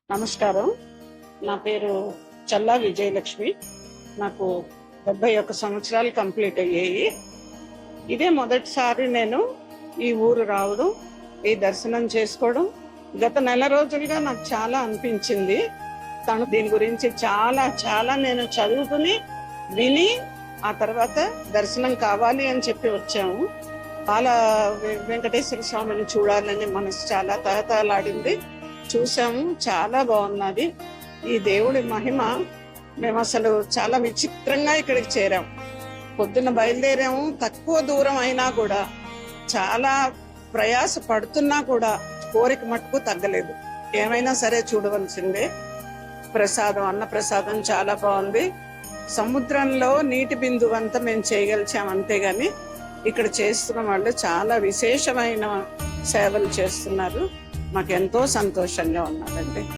నమస్కారం. నా పేరు చల్లా విజయలక్ష్మి. నాకు 71 సంవత్సరాలు కంప్లీట్ అయ్యాయి. ఇదే మొదటిసారి నేను ఈ ఊరు రావడం, ఈ దర్శనం చేసుకోవడం. గత నెల రోజులుగా నాకు చాలా అనిపించింది. తను దీని గురించి చాలా చాలా నేను చదువుకుని విని ఆ తర్వాత దర్శనం కావాలి అని చెప్పి వచ్చాము. వెంకటేశ్వర స్వామిని చూడాలని మనసు చాలా తహతహలాడింది. చూసాము, చాలా బాగున్నది ఈ దేవుడి మహిమ. మేము అసలు చాలా విచిత్రంగా ఇక్కడికి చేరాము. పొద్దున్న బయలుదేరాము, తక్కువ దూరం అయినా కూడా చాలా ప్రయాస పడుతున్నా కూడా కోరిక మట్టుకు తగ్గలేదు. ఏమైనా సరే చూడవలసిందే. అన్న ప్రసాదం చాలా బాగుంది. సముద్రంలో నీటి బిందువు అంతా మేము చేయగలిచాం, అంతేగాని ఇక్కడ చేస్తున్న వాళ్ళు చాలా విశేషమైన సేవలు చేస్తున్నారు. మాకెంతో సంతోషంగా ఉన్నదండి.